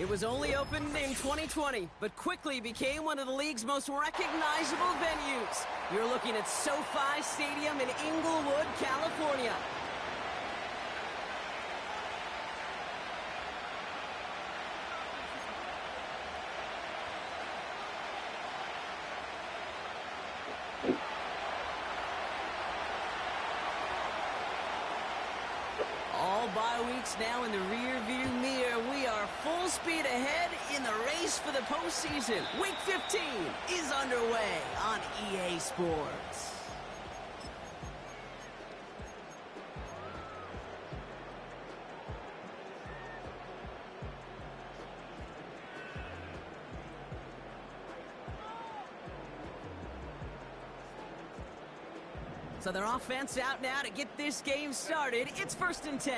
It was only opened in 2020, but quickly became one of the league's most recognizable venues. You're looking at SoFi Stadium in Inglewood, California. All bye weeks now in the rear-view mirror. We are full speed ahead in the race for the postseason. Week 15 is underway on EA Sports. So their offense out now to get this game started. It's 1st and 10.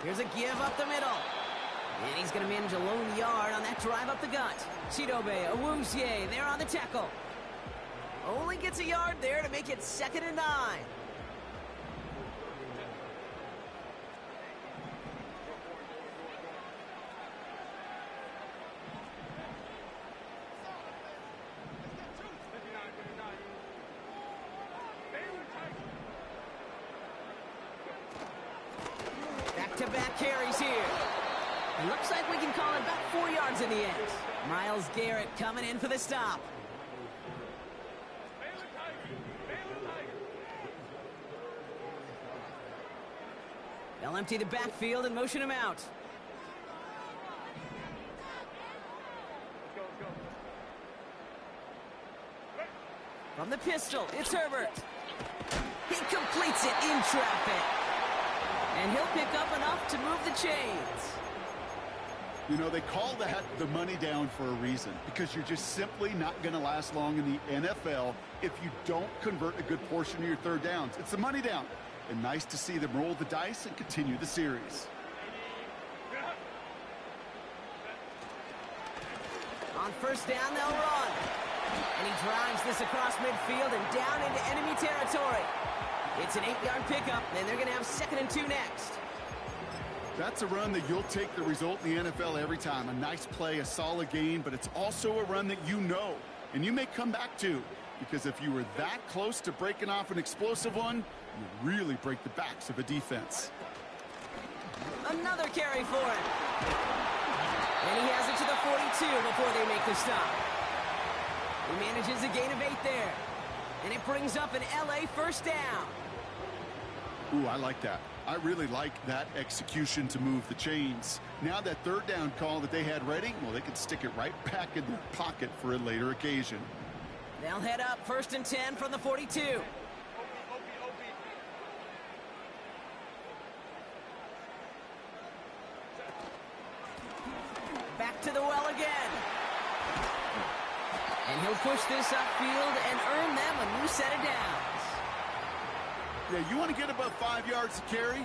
Here's a give up the middle. And he's going to manage a lone yard on that drive up the gut. Chidobe Awuzie there on the tackle. Only gets a yard there to make it 2nd and 9. Back-to-back carries here. It looks like we can call it about 4 yards in the end. Myles Garrett coming in for the stop. They'll empty the backfield and motion him out. From the pistol, it's Herbert. He completes it in traffic. And he'll pick up enough to move the chains. You know, they call that the money down for a reason, because you're just simply not going to last long in the NFL if you don't convert a good portion of your third downs. It's the money down. And nice to see them roll the dice and continue the series. On 1st down, they'll run. And he drives this across midfield and down into enemy territory. It's an 8-yard pickup, and they're going to have 2nd and 2 next. That's a run that you'll take the result in the NFL every time. A nice play, a solid gain, but it's also a run that you know, and you may come back to, because if you were that close to breaking off an explosive one, you really break the backs of a defense. Another carry for him. And he has it to the 42 before they make the stop. He manages a gain of 8 there. And it brings up an LA 1st down. Ooh, I like that. I really like that execution to move the chains. Now that 3rd down call that they had ready, well, they can stick it right back in their pocket for a later occasion. They'll head up 1st and 10 from the 42. Back to the well again. And he'll push this upfield and earn them a new set of downs. Yeah, you want to get above 5 yards to carry?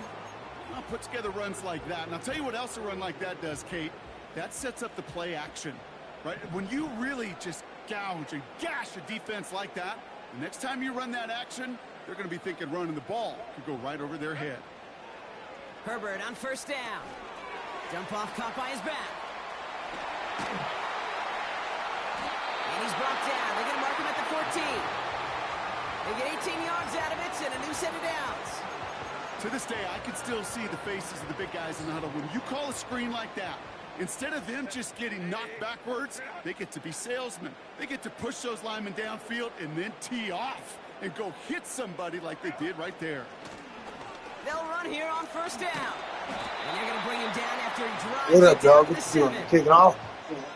I'll put together runs like that. And I'll tell you what else a run like that does, Kate. That sets up the play action, right? When you really just gouge and gash a defense like that, the next time you run that action, they're going to be thinking running the ball could go right over their head. Herbert on 1st down. Dump off caught by his back. And he's brought down. They're going to mark him at the 14. They get 18 yards out of it and a new set of downs. To this day, I can still see the faces of the big guys in the huddle. When you call a screen like that, instead of them just getting knocked backwards, they get to be salesmen. They get to push those linemen downfield and then tee off and go hit somebody like they did right there. They'll run here on 1st down. And they're going to bring him down after he drives. What up, dog? What you doing? Kicking off?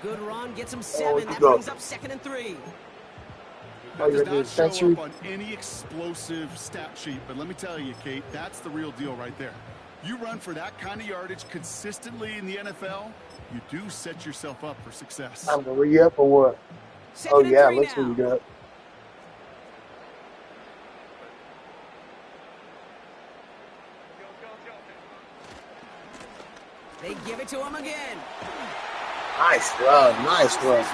Good run, gets him 7. That brings up 2nd and 3. That does not show up on any explosive stat sheet, but let me tell you, Kate, that's the real deal right there. You run for that kind of yardage consistently in the NFL, you do set yourself up for success. I'm going to re-up or what? Oh, yeah, let's what we got. They give it to him again. Nice run, nice run.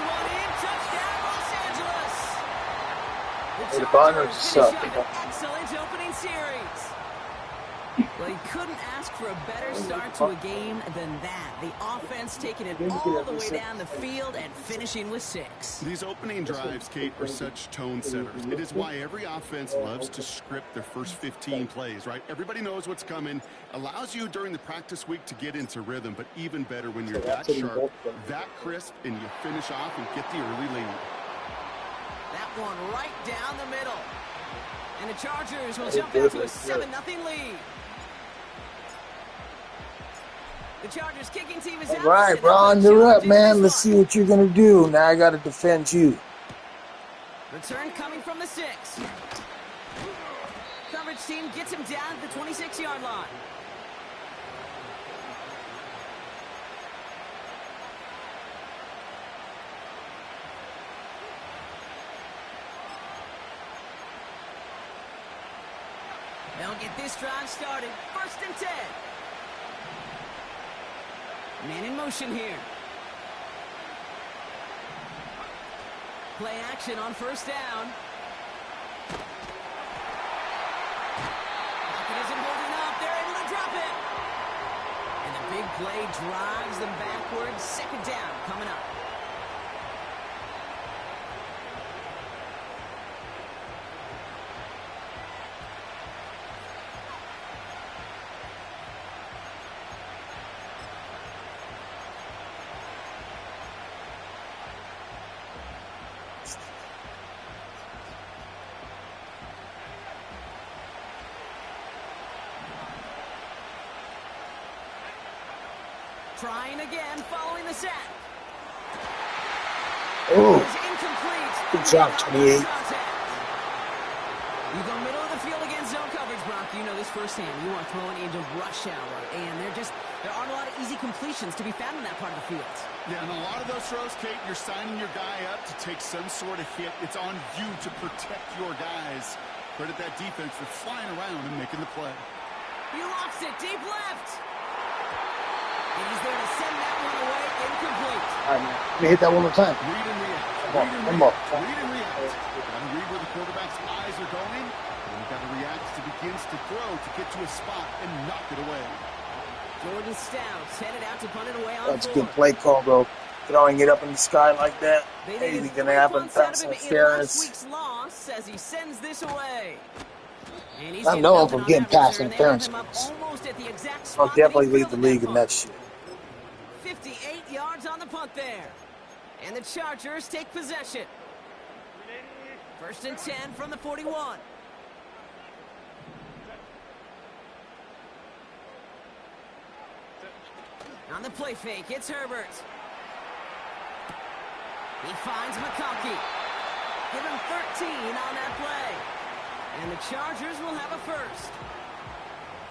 The Bonners suck. Excellent opening series. Well, he couldn't ask for a better start to a game than that. The offense taking it all the way down the field and finishing with 6. These opening drives, Kate, are such tone setters. It is why every offense loves to script their first 15 plays, right? Everybody knows what's coming. Allows you during the practice week to get into rhythm, but even better when you're that sharp, that crisp, and you finish off and get the early lead. That one right down the middle. And the Chargers will jump out to a 7-0 lead. The Chargers kicking team is out. All right, Ron, you're up, man. Let's see what you're going to do. Now I got to defend you. Return coming from the 6. Coverage team gets him down at the 26-yard line. They'll get this drive started. 1st and 10. Man in motion here. Play action on 1st down. Pocket isn't holding up. They're able to drop it. And the big play drives them backwards. 2nd down coming up. Trying again, following the sack. Oh, Incomplete. good job, 28. You go middle of the field against zone coverage, Brock. You know this firsthand. You are throwing into rush hour, and there aren't a lot of easy completions to be found in that part of the field. Yeah, and a lot of those throws, Kate, you're signing your guy up to take some sort of hit. It's on you to protect your guys. Credit that defense for flying around and making the play. He lofts it deep left. And he's there to send that one away. Incomplete. All right, man. Let me hit that one more time. Read and react. Come on, Read and come on. react. Read and react. Got to read where the quarterback's eyes are going. And you got to react as he begins to throw to get to a spot and knock it away. Jordan Stout's headed out to punt it away on That's a 4. good play call, bro. Throwing it up in the sky like that. They Anything's going to happen. Pass in last interference. week's loss as he sends this away. And he's I know I'm from getting pass interference. I'll definitely lead the league in that shit. 58 yards on the punt there. And the Chargers take possession. 1st and 10 from the 41. On the play fake, it's Herbert. He finds McConkey. Give him 13 on that play. And the Chargers will have a first.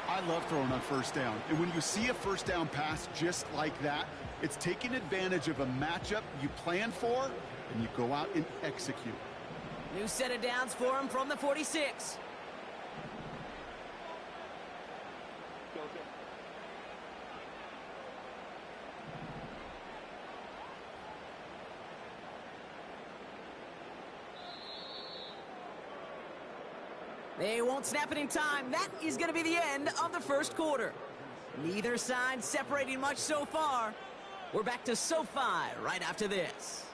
I love throwing on 1st down. And when you see a 1st down pass just like that, it's taking advantage of a matchup you plan for, and you go out and execute. New set of downs for him from the 46. They won't snap it in time. That is going to be the end of the 1st quarter. Neither side separating much so far. We're back to SoFi right after this.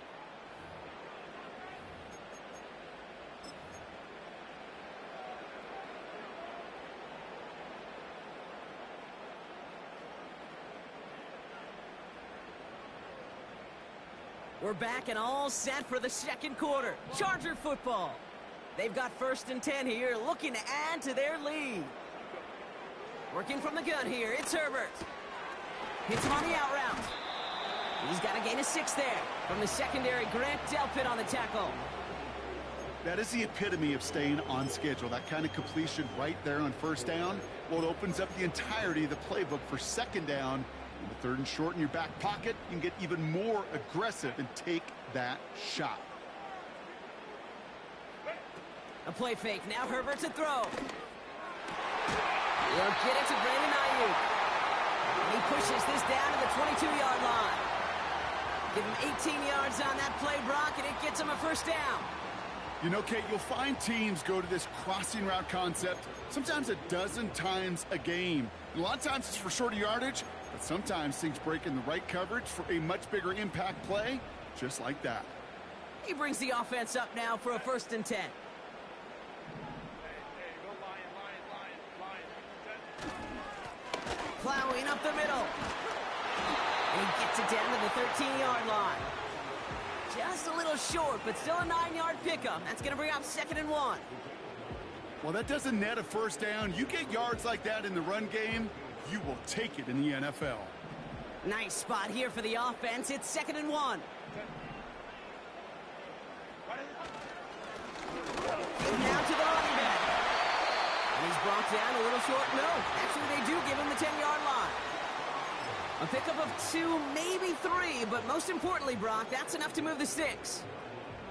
We're back and all set for the 2nd quarter. Charger football. They've got 1st and 10 here, looking to add to their lead. Working from the gun here, it's Herbert. Hits him on the out route. He's got a gain of 6 there. From the secondary, Grant Delpit on the tackle. That is the epitome of staying on schedule. That kind of completion right there on 1st down. Well, it opens up the entirety of the playbook for 2nd down. In the 3rd and short in your back pocket, you can get even more aggressive and take that shot. A play fake. Now Herbert to throw. He'll get it to Brandon Ayuk. And he pushes this down to the 22-yard line. Give him 18 yards on that play, Brock, and it gets him a 1st down. You know, Kate, you'll find teams go to this crossing route concept sometimes a dozen times a game. And a lot of times it's for shorter yardage, but sometimes things break in the right coverage for a much bigger impact play, just like that. He brings the offense up now for a 1st and 10. Plowing up the middle. And he gets it down to the 13-yard line. Just a little short, but still a 9-yard pickup. That's going to bring up 2nd and 1. Well, that doesn't net a 1st down. You get yards like that in the run game, you will take it in the NFL. Nice spot here for the offense. It's 2nd and 1. And now to the running back. And he's brought down a little short. No, actually they do give him the 10-yard line. A pickup of 2, maybe 3, but most importantly, Brock, that's enough to move the sticks.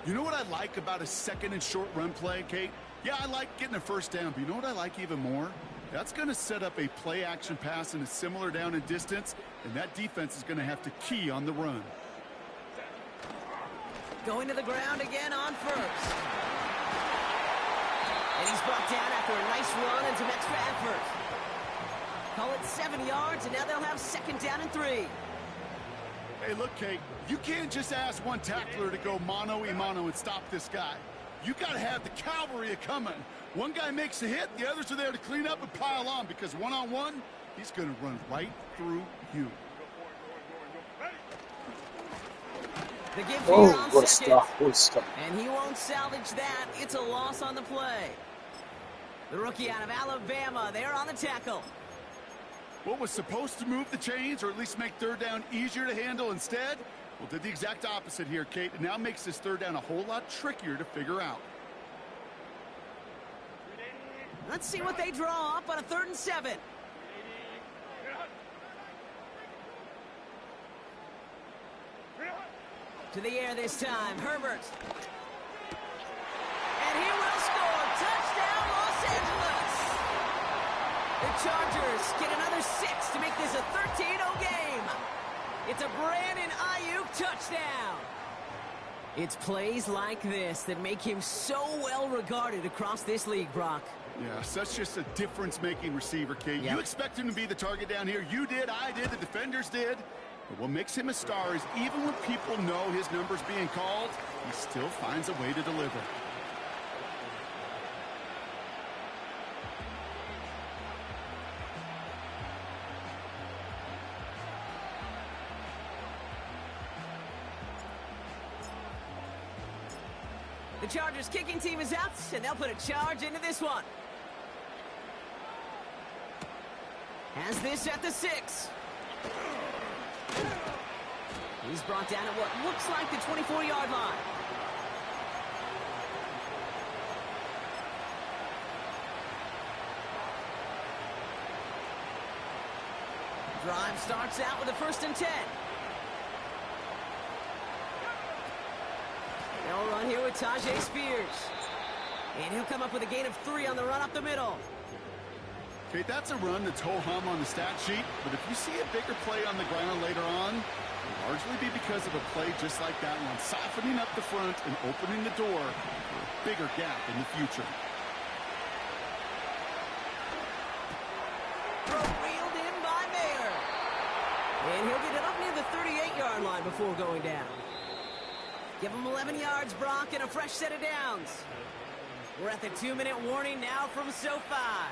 You know what I like about a 2nd and short run play, Kate? Yeah, I like getting a 1st down, but you know what I like even more? That's going to set up a play-action pass in a similar down and distance, and that defense is going to have to key on the run. Going to the ground again on 1st. And he's brought down after a nice run and some extra effort. Call it 7 yards, and now they'll have 2nd down and 3. Hey, look, Kate, you can't just ask one tackler to go mano-a-mano and stop this guy. You got to have the cavalry coming. One guy makes a hit, the others are there to clean up and pile on, because one-on-one, he's going to run right through you. The give Oh, here on what a 2nd. stuff, what a stuff. And he won't salvage that. It's a loss on the play. The rookie out of Alabama, they're on the tackle. What was supposed to move the chains, or at least make 3rd down easier to handle instead, well, did the exact opposite here, Kate. It now makes this 3rd down a whole lot trickier to figure out. Let's see what they draw up on a 3rd and 7. To the air this time, Herbert. And he will score. Touchdown, Los Angeles. The Chargers get another 6 to make this a 13-0 game. It's a Brandon Ayuk touchdown. It's plays like this that make him so well regarded across this league, Brock. Yeah, such just a difference-making receiver, Kate. Yep. You expect him to be the target down here. You did, I did, the defenders did. But what makes him a star is even when people know his number's being called, he still finds a way to deliver. The Chargers kicking team is out, and they'll put a charge into this one. Has this at the 6. He's brought down at what looks like the 24-yard line. Drive starts out with a 1st and 10. They'll run here with Tajay Spears. And he'll come up with a gain of 3 on the run up the middle. Okay, that's a run that's ho-hum on the stat sheet, but if you see a bigger play on the ground later on, it'll largely be because of a play just like that one, softening up the front and opening the door for a bigger gap in the future. Reeled in by Mayer. And he'll get it up near the 38-yard line before going down. Give him 11 yards, Brock, and a fresh set of downs. We're at the 2-minute warning now from SoFi.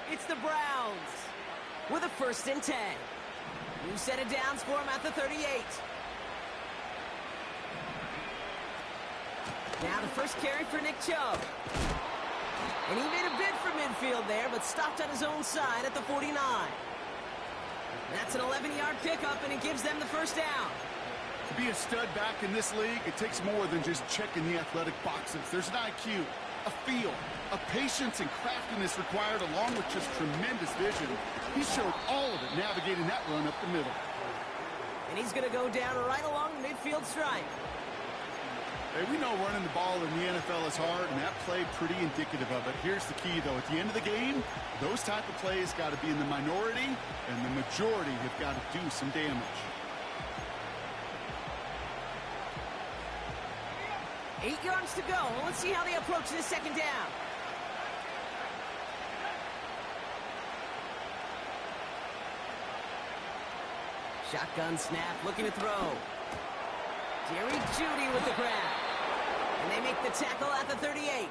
It's the Browns with a 1st and 10. New set of downs for him at the 38. Now the first carry for Nick Chubb. And he made a bid for midfield there, but stopped on his own side at the 49. That's an 11-yard pickup, and it gives them the 1st down. To be a stud back in this league, it takes more than just checking the athletic boxes. There's an IQ, a feel, a patience and craftiness required, along with just tremendous vision. He showed all of it navigating that run up the middle. And he's going to go down right along the midfield stripe. Hey, we know running the ball in the NFL is hard, and that play pretty indicative of it. Here's the key, though. At the end of the game, those type of plays got to be in the minority, and the majority have got to do some damage. 8 yards to go. Let's see how they approach this second down. Shotgun snap, looking to throw. Jerry Jeudy with the grab. And they make the tackle at the 38.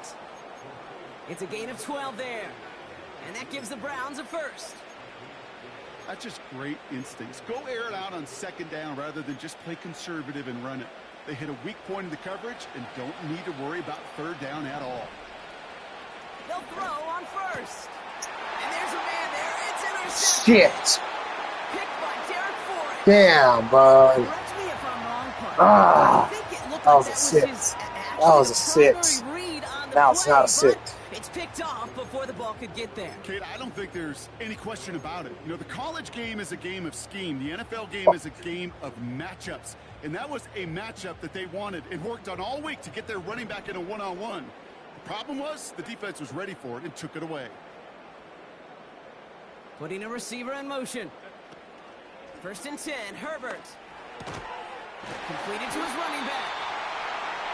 It's a gain of 12 there. And that gives the Browns a first. That's just great instincts. Go air it out on second down rather than just play conservative and run it. They hit a weak point in the coverage and don't need to worry about third down at all. They'll throw on first. And there's a man there. It's intercepted. Shit. Picked by Derek Forrest. Damn, bud. Correct me if I'm wrong, partner. Ah, I think it looked that like was a that was six. his, That was a six. primary read on the Now it's play, not a but six. It's picked off before the ball could get there. Kate, I don't think there's any question about it. You know, the college game is a game of scheme. The NFL game is a game of matchups. And that was a matchup that they wanted and worked on all week to get their running back in a one-on-one. The problem was the defense was ready for it and took it away. Putting a receiver in motion. 1st and 10, Herbert. Completed to his running back.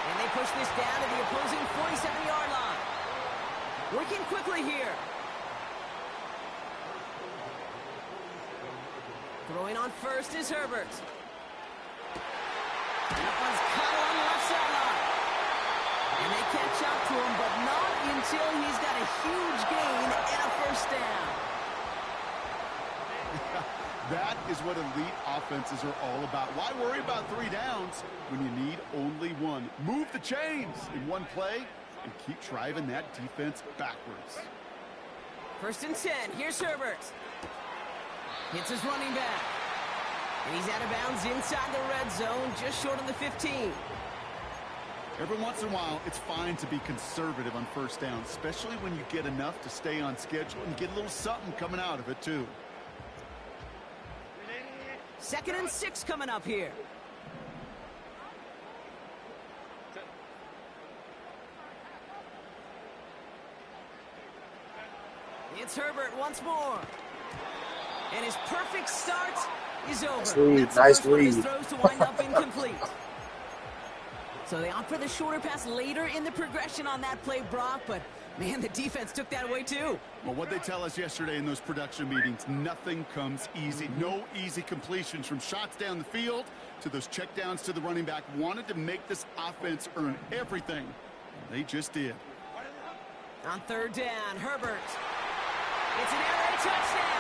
And they push this down to the opposing 47-yard line. Working quickly here. Throwing on first is Herbert. That one's caught along the left sideline. And they catch up to him, but not until he's got a huge gain and a first down. That is what elite offenses are all about. Why worry about 3 downs when you need only one? Move the chains in one play and keep driving that defense backwards. 1st and 10. Here's Herbert. Hits his running back. And he's out of bounds inside the red zone, just short of the 15. Every once in a while, it's fine to be conservative on first down, especially when you get enough to stay on schedule and get a little something coming out of it, too. 2nd and 6 coming up here. It's Herbert once more. And his perfect start is over. Nice read. That's the Nice first one of his read. throws to wind up incomplete. So they opt for the shorter pass later in the progression on that play, Brock, but man, the defense took that away too. Well, what they tell us yesterday in those production meetings, nothing comes easy. No easy completions from shots down the field to those checkdowns to the running back. Wanted to make this offense earn everything. They just did. On 3rd down, Herbert. It's an air raid touchdown.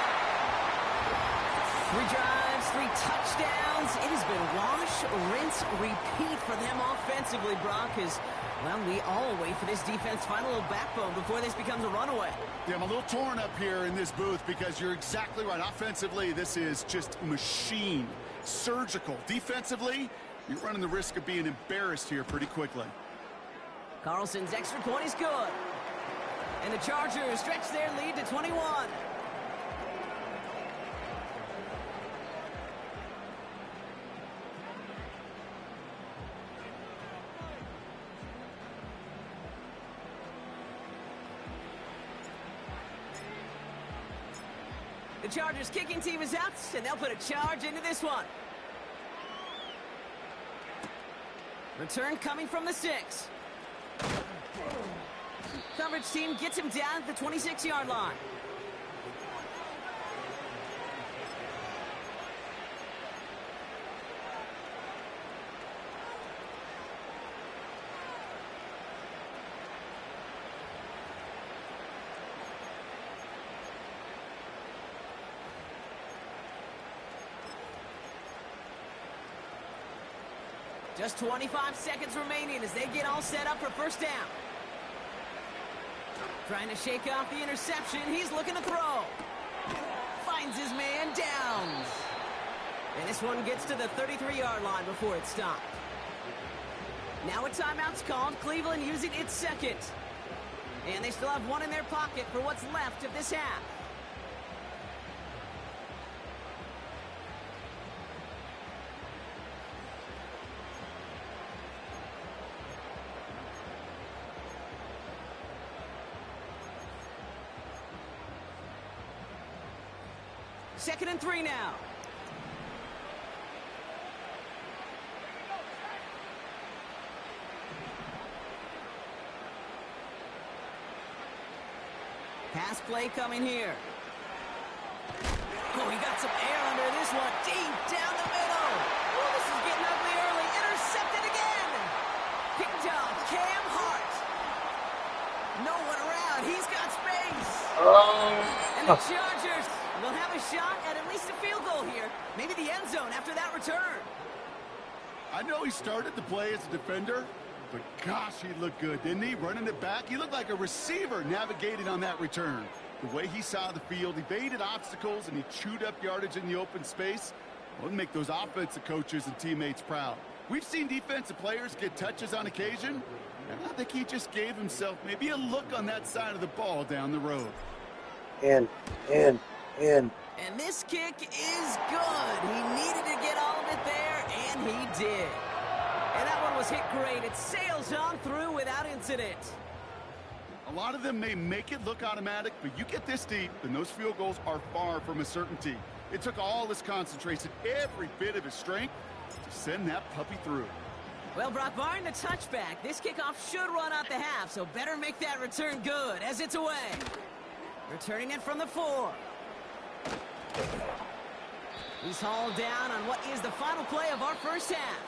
3 drives, 3 touchdowns. It has been wash, rinse, repeat for them offensively, Brock, as, well, we all wait for this defense find a little backbone before this becomes a runaway. Yeah, I'm a little torn up here in this booth because you're exactly right. Offensively, this is just machine, surgical. Defensively, you're running the risk of being embarrassed here pretty quickly. Carlson's extra point is good. And the Chargers stretch their lead to 21. The Chargers kicking team is out, and they'll put a charge into this one. Return coming from the 6. Coverage team gets him down at the 26-yard line. Just 25 seconds remaining as they get all set up for first down. Trying to shake off the interception. He's looking to throw. Finds his man down. And this one gets to the 33-yard line before it's stopped. Now a timeout's called. Cleveland using its second. And they still have one in their pocket for what's left of this half. Second and 3 now. Pass play coming here. Oh, he got some air under this one. Deep down the middle. Oh, this is getting ugly early. Intercepted again. Picked off Cam Hart. No one around. He's got space. And the Chargers will have a shot at least a field goal here. Maybe the end zone after that return. I know he started the play as a defender, but gosh, he looked good, didn't he? Running it back, he looked like a receiver navigating on that return. The way he saw the field, he baited obstacles, and he chewed up yardage in the open space. Well, it'll make those offensive coaches and teammates proud. We've seen defensive players get touches on occasion, and I think he just gave himself maybe a look on that side of the ball down the road. And this kick is good. He needed to get all of it there, and he did. And that one was hit great. It sails on through without incident. A lot of them may make it look automatic, but you get this deep, and those field goals are far from a certainty. It took all his concentration, every bit of his strength, to send that puppy through. Well, Brock, barring the touchback, this kickoff should run out the half, so better make that return good as it's away. Returning it from the 4. He's hauled down on what is the final play of our first half.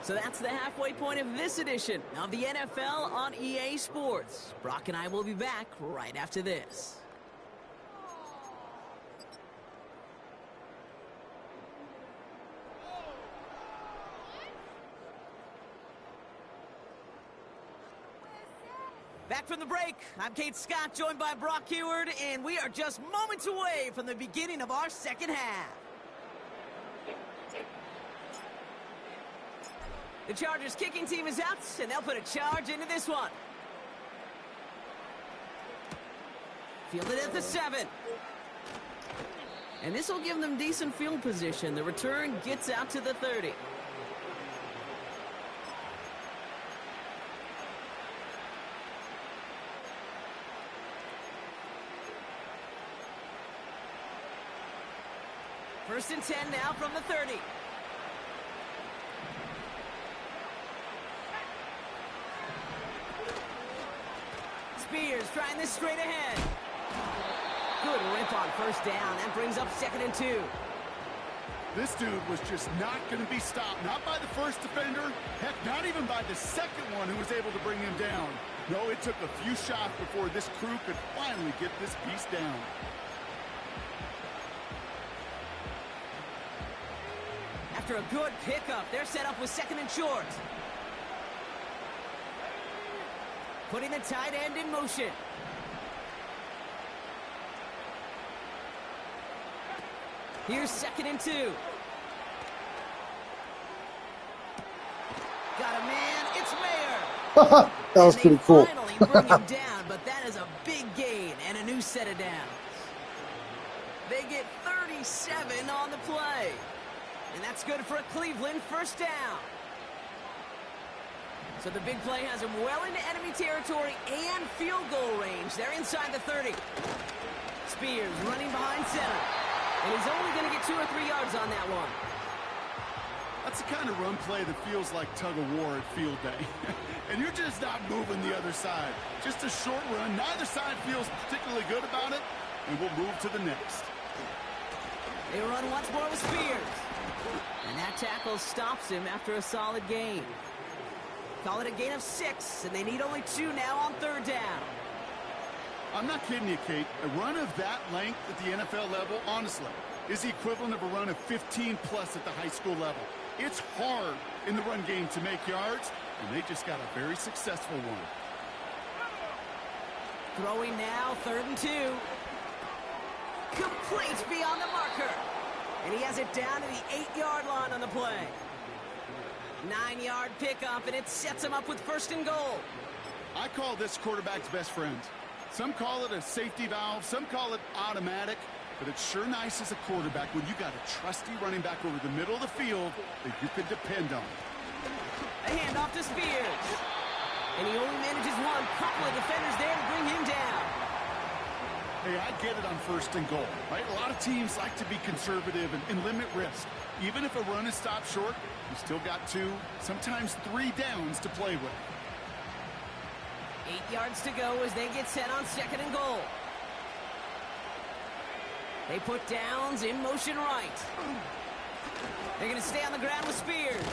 So that's the halfway point of this edition of the NFL on EA Sports. Brock and I will be back right after this. Back from the break, I'm Kate Scott, joined by Brock Heward, and we are just moments away from the beginning of our second half. The Chargers kicking team is out, and they'll put a charge into this one. Fielded at the 7. And this will give them decent field position. The return gets out to the 30. First and 10 now from the 30. Spears trying this straight ahead. Good rip on first down. That brings up 2nd and 2. This dude was just not going to be stopped. Not by the first defender. Heck, not even by the second one who was able to bring him down. No, it took a few shots before this crew could finally get this beast down. After a good pickup, they're set up with 2nd and short. Putting the tight end in motion. Here's 2nd and 2. Got a man, it's Mayer. That was pretty cool. Finally bring him down, but that is a big gain and a new set of downs. They get 37 on the play. And that's good for a Cleveland first down. So the big play has him well into enemy territory and field goal range. They're inside the 30. Spears running behind center. And he's only going to get 2 or 3 yards on that one. That's the kind of run play that feels like tug-of-war at field day. And you're just not moving the other side. Just a short run. Neither side feels particularly good about it. And we'll move to the next. They run once more with Spears. And that tackle stops him after a solid gain. Call it a gain of 6, and they need only 2 now on 3rd down. I'm not kidding you, Kate. A run of that length at the NFL level, honestly, is the equivalent of a run of 15-plus at the high school level. It's hard in the run game to make yards, and they just got a very successful one. Throwing now, 3rd and 2. Complete beyond the marker. And he has it down to the 8-yard line on the play. 9-yard pickup, and it sets him up with 1st and goal. I call this quarterback's best friend. Some call it a safety valve, some call it automatic, but it's sure nice as a quarterback when you got a trusty running back over the middle of the field that you can depend on. A handoff to Spears. And he only manages one. Couple of defenders there to bring him down. Hey, I get it on 1st and goal, right? A lot of teams like to be conservative and limit risk. Even if a run is stopped short, you still got 2, sometimes 3 downs to play with. 8 yards to go as they get set on 2nd and goal. They put downs in motion right. They're going to stay on the ground with Spears.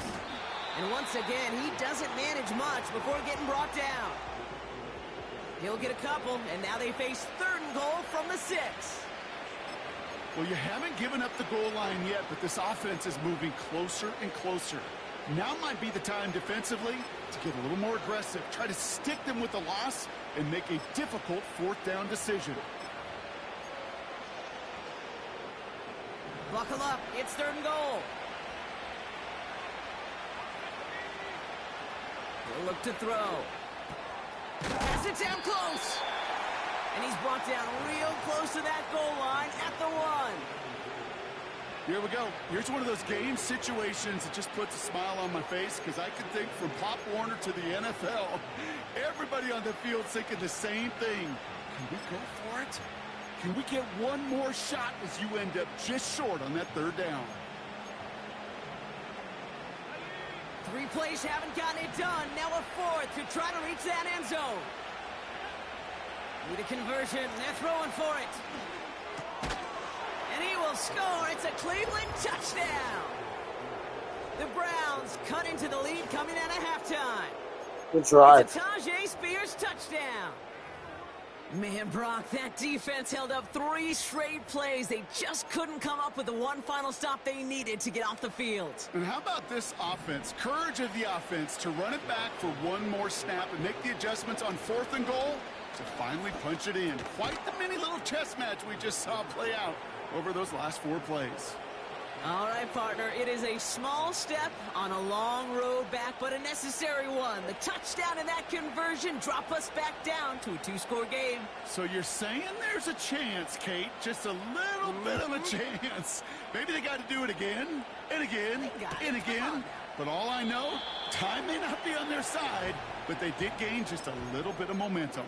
And once again, he doesn't manage much before getting brought down. He'll get a couple, and now they face 3rd and goal from the 6. Well, you haven't given up the goal line yet, but this offense is moving closer and closer. Now might be the time defensively to get a little more aggressive, try to stick them with the loss, and make a difficult 4th down decision. Buckle up, it's 3rd and goal. He'll look to throw. Pass it down close. And he's brought down real close to that goal line at the 1. Here we go. Here's one of those game situations that just puts a smile on my face, because I can think from Pop Warner to the NFL, everybody on the field thinking the same thing. Can we go for it? Can we get one more shot as you end up just short on that 3rd down? 3 plays haven't gotten it done. Now a 4th to try to reach that end zone. Need a conversion. They're throwing for it. And he will score. It's a Cleveland touchdown. The Browns cut into the lead coming out of halftime. Good drive. It's a Tajay Spears touchdown. Man, Brock, that defense held up 3 straight plays. They just couldn't come up with the one final stop they needed to get off the field. And how about this offense? Courage of the offense to run it back for one more snap and make the adjustments on 4th and goal to finally punch it in. Quite the mini little chess match we just saw play out over those last 4 plays. All right, partner, it is a small step on a long road back, but a necessary one. The touchdown and that conversion drop us back down to a 2-score game. So you're saying there's a chance, Kate, just a little bit of a chance. Maybe they got to do it again, and again, and again. But all I know, time may not be on their side, but they did gain just a little bit of momentum.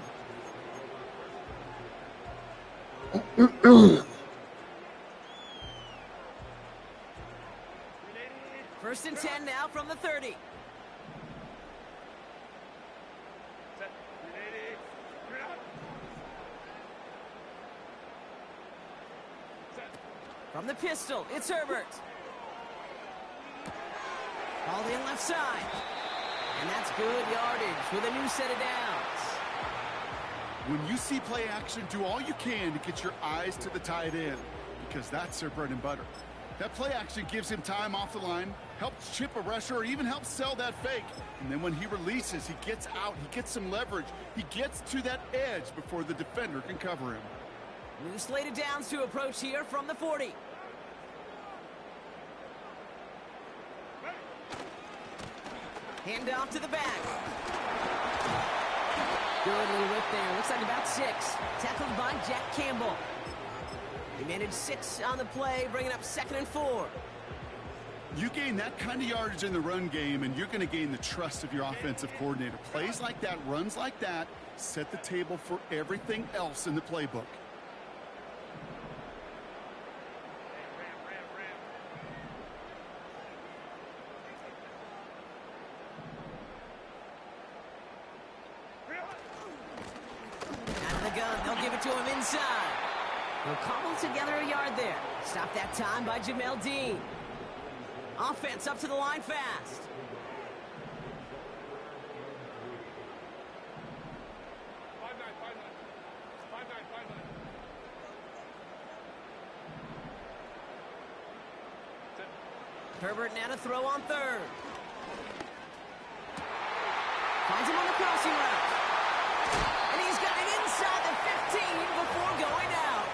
1st and 10 now from the 30. From the pistol, it's Herbert. Called in left side. And that's good yardage with a new set of downs. When you see play action, do all you can to get your eyes to the tight end, because that's their bread and butter. That play action gives him time off the line, helps chip a rusher, or even helps sell that fake. And then when he releases, he gets out, he gets some leverage. He gets to that edge before the defender can cover him. New slated downs to approach here from the 40. Hand off to the back. Good little whip there. Looks like about 6. Tackled by Jack Campbell. He managed 6 on the play, bringing up 2nd and 4. You gain that kind of yardage in the run game, and you're going to gain the trust of your offensive coordinator. Plays like that, runs like that, set the table for everything else in the playbook. Out of the gun, they'll give it to him inside. He'll cobble together a yard there. Stopped that time by Jamel Dean. Offense up to the line fast. Herbert now to throw on 3rd. Finds him on the crossing route. And he's got it inside the 15 before going out.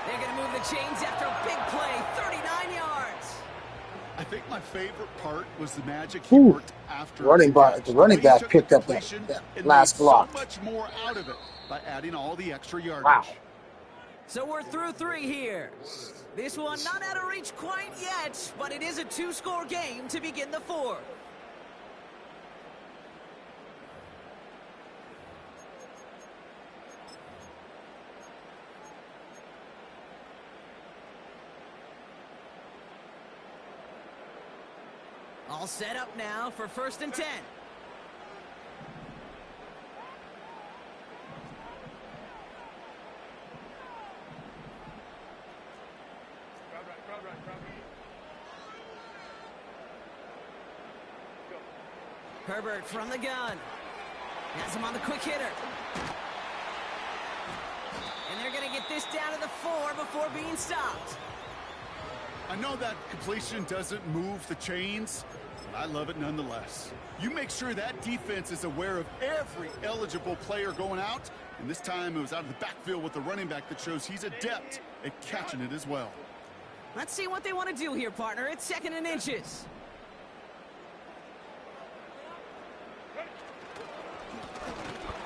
They're going to move the chains after a big play, 39 yards. I think my favorite part was the magic he worked after. The running back picked up that last block. So much more out of it by adding all the extra yardage. Wow. So we're through 3 here. This one not out of reach quite yet, but it is a 2-score game to begin the 4th. All set up now for 1st and 10. Herbert from the gun. Has him on the quick hitter. And they're going to get this down to the 4 before being stopped. I know that completion doesn't move the chains, but I love it nonetheless. You make sure that defense is aware of every eligible player going out, and this time it was out of the backfield with the running back that shows he's adept at catching it as well. Let's see what they want to do here, partner. It's 2nd and inches.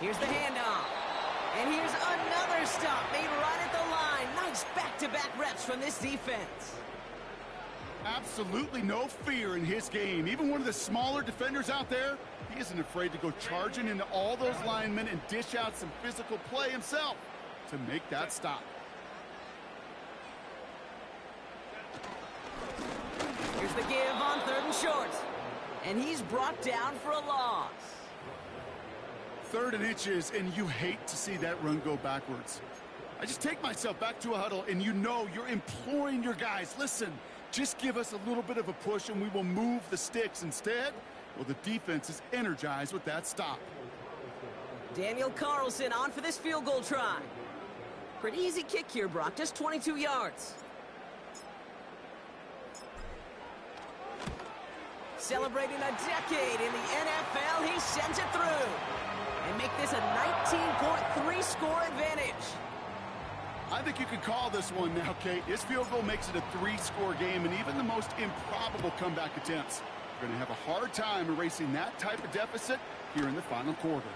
Here's the handoff. And here's another stop made right at the line. Nice back-to-back reps from this defense. Absolutely no fear in his game. Even one of the smaller defenders out there, he isn't afraid to go charging into all those linemen and dish out some physical play himself to make that stop. Here's the give on 3rd and short. And he's brought down for a loss. 3rd and inches, and you hate to see that run go backwards. I just take myself back to a huddle, and you know you're imploring your guys, listen, just give us a little bit of a push, and we will move the sticks. Instead, well, the defense is energized with that stop. Daniel Carlson on for this field goal try. Pretty easy kick here, Brock, just 22 yards. Celebrating a decade in the NFL, he sends it through. And make this a 19.3 score advantage. I think you could call this one now, Kate. His field goal makes it a 3-score game, and even the most improbable comeback attempts are going to have a hard time erasing that type of deficit here in the final quarter.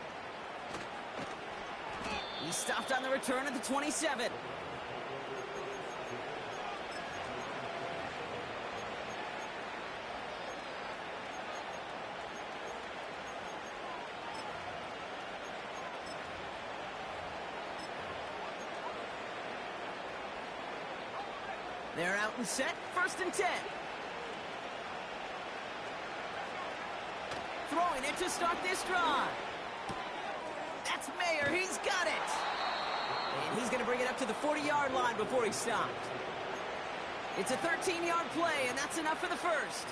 He stopped on the return at the 27. They're out and set, 1st and 10. Throwing it to start this drive. That's Mayer, he's got it. And he's going to bring it up to the 40-yard line before he's stopped. It's a 13-yard play, and that's enough for the 1st.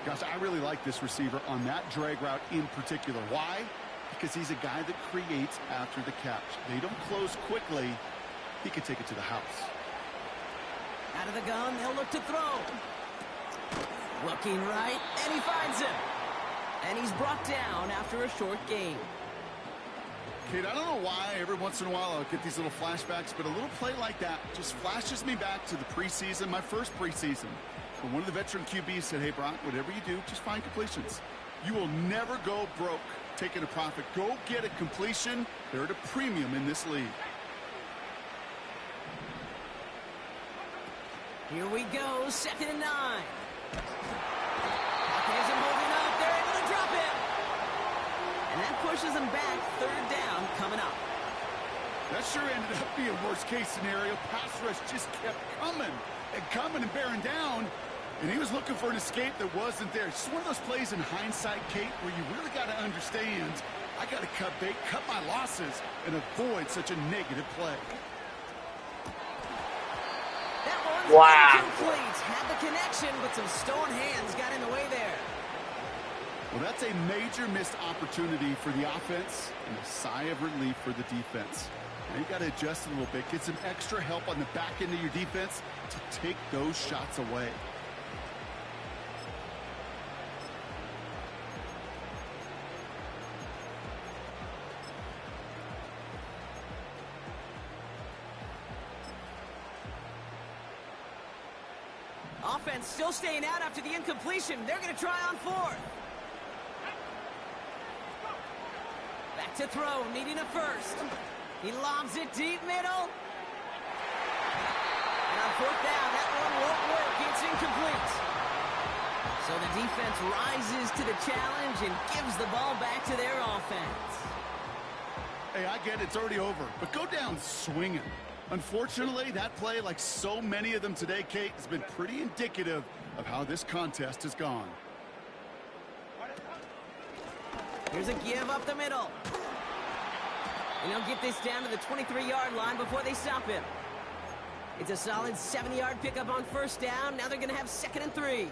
Gosh, I really like this receiver on that drag route in particular. Why? Because he's a guy that creates after the catch. They don't close quickly. He can take it to the house. Out of the gun, they'll look to throw. Looking right, and he finds him. And he's brought down after a short gain. Kate, I don't know why every once in a while I'll get these little flashbacks, but a little play like that just flashes me back to the preseason, my first preseason. When one of the veteran QBs said, hey, Brock, whatever you do, just find completions. You will never go broke taking a profit. Go get a completion. They're at a premium in this league. Here we go, 2nd and 9. Pocket isn't holding up. They're able to drop him. And that pushes them back. 3rd down coming up. That sure ended up being worst-case scenario. Pass rush just kept coming and bearing down. And he was looking for an escape that wasn't there. It's one of those plays in hindsight, Kate, where you really got to understand, I got to cut bait, cut my losses, and avoid such a negative play. Wow. Had the connection, but some stone hands got in the way there. Well, that's a major missed opportunity for the offense and a sigh of relief for the defense. Now you got to adjust a little bit, get some extra help on the back end of your defense to take those shots away. Offense still staying out after the incompletion. They're going to try on 4th. Back to throw, needing a 1st. He lobs it deep middle. And on 4th down, that one won't work. It's incomplete. So the defense rises to the challenge and gives the ball back to their offense. Hey, I get it. It's already over. But go down swinging. Unfortunately, that play, like so many of them today, Kate, has been pretty indicative of how this contest has gone. Here's a give up the middle. And he'll get this down to the 23-yard line before they stop him. It's a solid 70-yard pickup on 1st down. Now they're going to have 2nd and 3.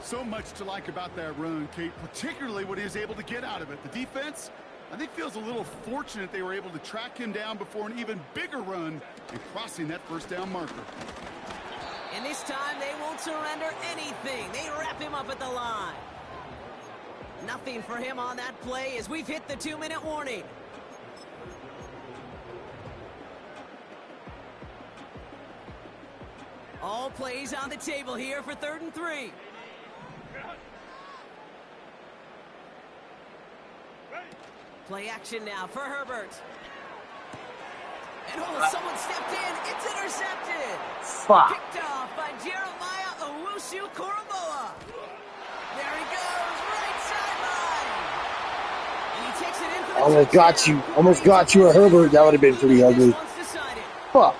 So much to like about that run, Kate, particularly what he was able to get out of it. The defense, I think, feels a little fortunate they were able to track him down before an even bigger run and crossing that first down marker. And this time they won't surrender anything. They wrap him up at the line. Nothing for him on that play as we've hit the 2-minute warning. All plays on the table here for 3rd and 3. Play action now for Herbert. And someone stepped in. It's intercepted. Fuck. Picked off by Jeremiah Owusu-Koramoah. There he goes, right sideline. And he takes it in for the Almost got you a Herbert. That would have been pretty ugly. Fuck.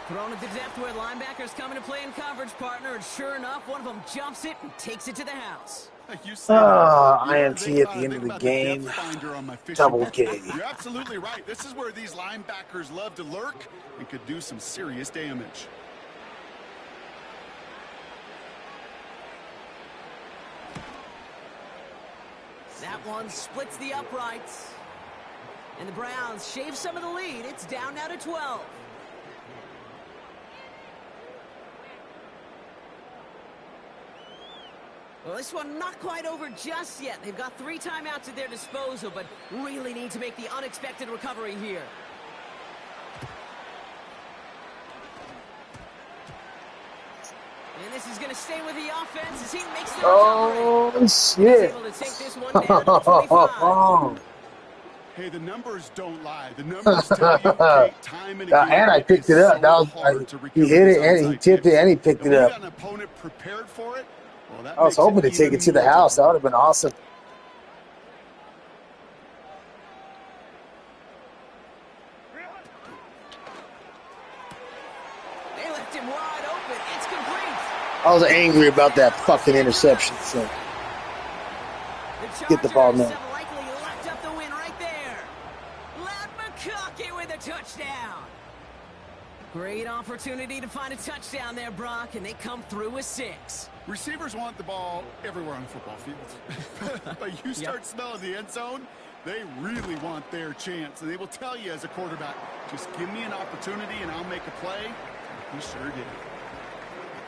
Thrown at the depth where linebackers coming to play in coverage, partner, and sure enough, one of them jumps it and takes it to the house. INT at the end of the game. Double K. You're absolutely right. This is where these linebackers love to lurk and could do some serious damage. That one splits the uprights. And the Browns shave some of the lead. It's down now to 12. Well, this one not quite over just yet. They've got 3 timeouts at their disposal, but really need to make the unexpected recovery here. And this is going to stay with the offense as he makes the recovery. Oh, shit. Able to take this one down to 25. Hey, the numbers don't lie. The numbers tell you, Kate, time and again. And I picked it up. He hit it, and he tipped it, and he picked it up. An opponent prepared for it. Well, I was hoping to take it to the house. That would have been awesome. They left him wide open. It's complete. I was angry about that fucking interception. So get the ball now. Likely left up the win right there. Lad McConkey with a touchdown. Great opportunity to find a touchdown there, Brock, and they come through with 6. Receivers want the ball everywhere on the football field. But you start smelling the end zone, they really want their chance. And they will tell you as a quarterback, just give me an opportunity and I'll make a play. He sure did.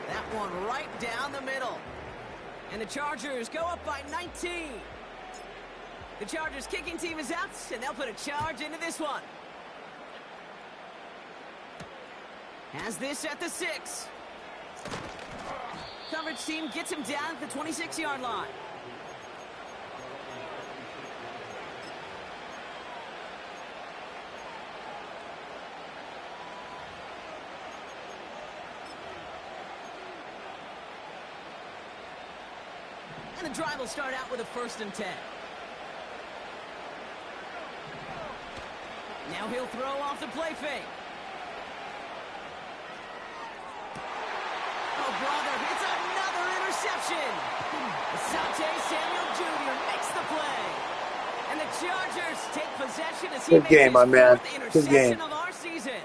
That one right down the middle. And the Chargers go up by 19. The Chargers kicking team is out, and they'll put a charge into this one. Has this at the 6. Coverage team gets him down at the 26-yard line. And the drive will start out with a 1st and 10. Now he'll throw off the play fake. Oh, brother, it's another interception. Asante Samuel Jr. makes the play. And the Chargers take possession as he makes his 4th interception of our season.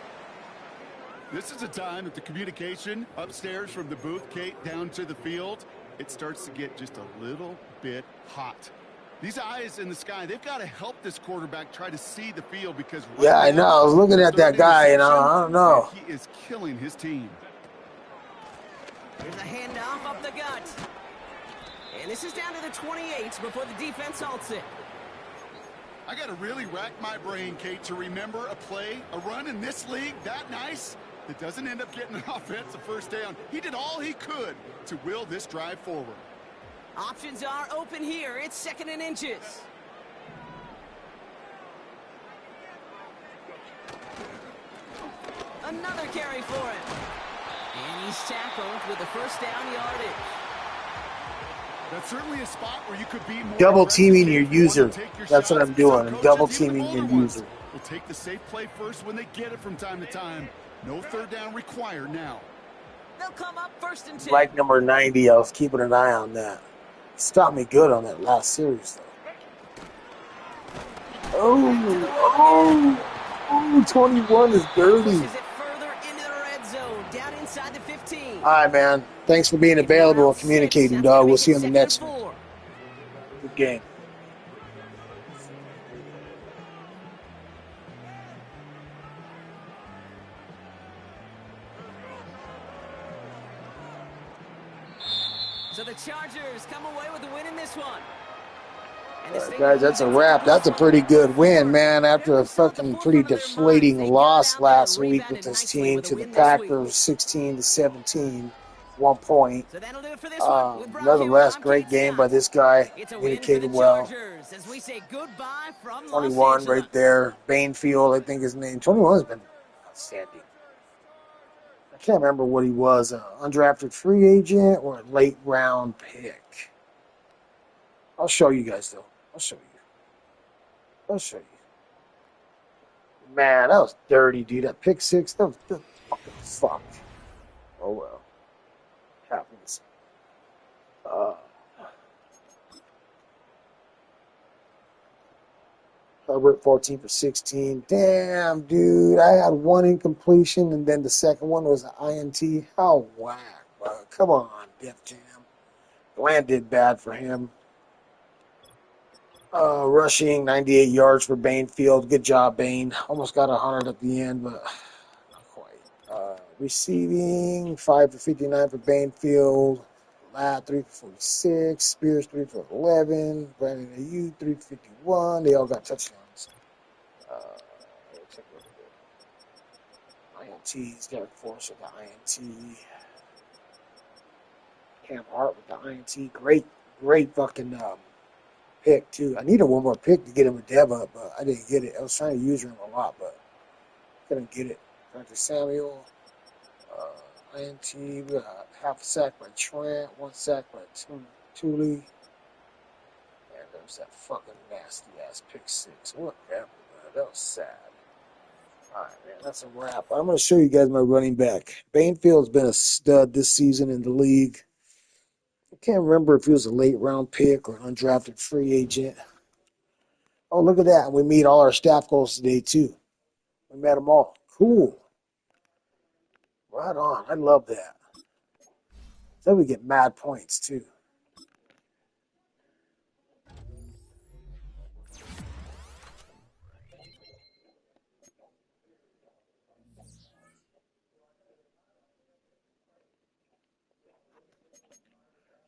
This is a time that the communication upstairs from the booth, Kate, down to the field, it starts to get just a little bit hot. These eyes in the sky, they've got to help this quarterback try to see the field because I know. I was looking at that guy, and I don't know. He is killing his team. Here's a handoff up the gut. And this is down to the 28 before the defense halts it. I got to really rack my brain, Kate, to remember a play, a run in this league that nice that doesn't end up getting an offensive first down. He did all he could to will this drive forward. Options are open here. It's 2nd and inches. Another carry for him. And he's tackled with the 1st down yardage. That's certainly a spot where you could be more double teaming your user. That's what I'm doing. I'm double teaming your user. We'll take the safe play first when they get it from time to time. No 3rd down required now. They'll come up 1st and 10. Like number 90, I was keeping an eye on that. Stopped me good on that last series, though. Oh, 21 is dirty. Pushes it further into the red zone, down inside the 15. All right, man. Thanks for being available and communicating, dog. We'll see you on the next one. Good game. So the Chargers come away with the win in this one. Guys, that's a wrap. That's a pretty good win, man, after a fucking pretty deflating loss last week with this team to the Packers 16-17, 1 point. Nevertheless, great game by this guy. Communicated well. 21 right there. Bainfield, I think his name. 21 has been outstanding. I can't remember what he was, an undrafted free agent or a late round pick. I'll show you guys, though. I'll show you. Man, that was dirty, dude. That pick six, that was fucking fuck. Oh, well. Happens. Herbert, 14 for 16. Damn, dude. I had one incompletion, and then the second one was an INT. How whack, bro. Come on, Def Jam. Bland did bad for him. Rushing, 98 yards for Bainfield. Good job, Bain. Almost got 100 at the end, but not quite. Receiving, 5 for 59 for Bainfield. Ladd, 3 for 46. Spears, 3 for 11. Brandon Ayuk, 3 for 51. They all got touchdowns. Take a look at it. INTs. Derek Force with the INT. Cam Hart with the INT. Great fucking pick, too. I needed one more pick to get him a dev up, but I didn't get it. I was trying to use him a lot, but couldn't get it. Dr. Samuel, INT, we got half a sack by Trent, 1 sack by Thule. And there's that fucking nasty-ass pick six. Whatever, man. That was sad. All right, man, that's a wrap. I'm going to show you guys my running back. Bainfield's been a stud this season in the league. I can't remember if he was a late-round pick or an undrafted free agent. Oh, look at that. We meet all our staff goals today, too. We met them all. Cool. Right on. I love that. Then we get mad points, too.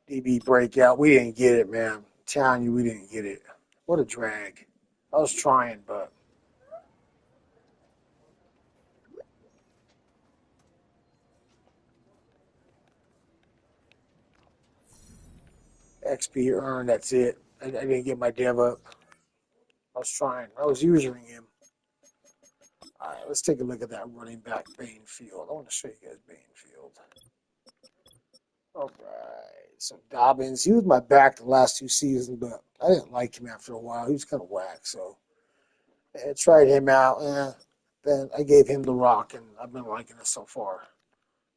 DB breakout. We didn't get it, man. I'm telling you, we didn't get it. What a drag. I was trying, but XP earned, that's it. I didn't get my dev up. I was trying. I was using him. All right, let's take a look at that running back, Bainfield. I want to show you guys Bainfield. All right. So Dobbins, he was my back the last 2 seasons, but I didn't like him after a while. He was kind of whack, so I tried him out. Then I gave him the rock, and I've been liking it so far.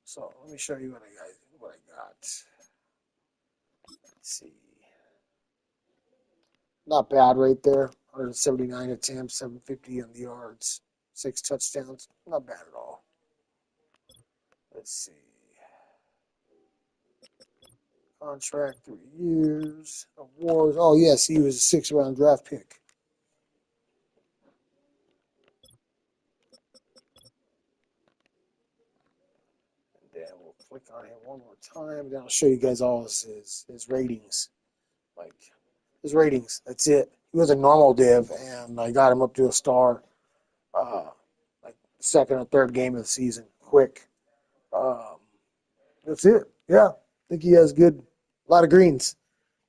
So let me show you what I got. Let's see. Not bad right there. 179 attempts, 750 on the yards, 6 touchdowns. Not bad at all. Let's see. Contract 3 years. Awards. Oh, yes, he was a 6th-round draft pick. And then we'll click on him one more time. Then I'll show you guys all his ratings. Like, his ratings. That's it. He was a normal div, and I got him up to a star. Like, second or third game of the season. Quick. That's it. Yeah. I think he has a lot of greens.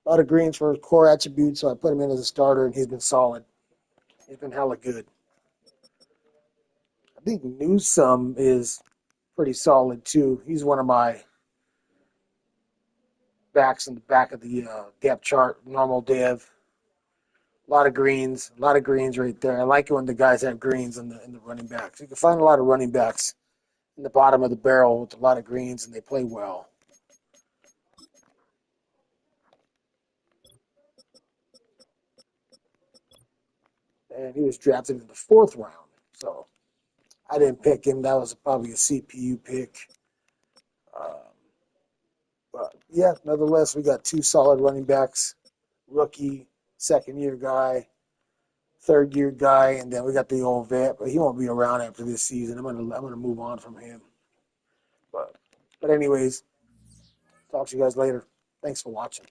A lot of greens for his core attributes, so I put him in as a starter, and he's been solid. He's been hella good. I think Newsome is pretty solid, too. He's one of my backs in the back of the depth chart, normal dev. A lot of greens right there. I like it when the guys have greens in the running backs. You can find a lot of running backs in the bottom of the barrel with a lot of greens, and they play well. And he was drafted in the 4th round. So I didn't pick him. That was probably a CPU pick. yeah, nonetheless, we got 2 solid running backs, rookie, second-year guy, third-year guy, and then we got the old vet, but he won't be around after this season. I'm gonna move on from him. But anyways, talk to you guys later. Thanks for watching.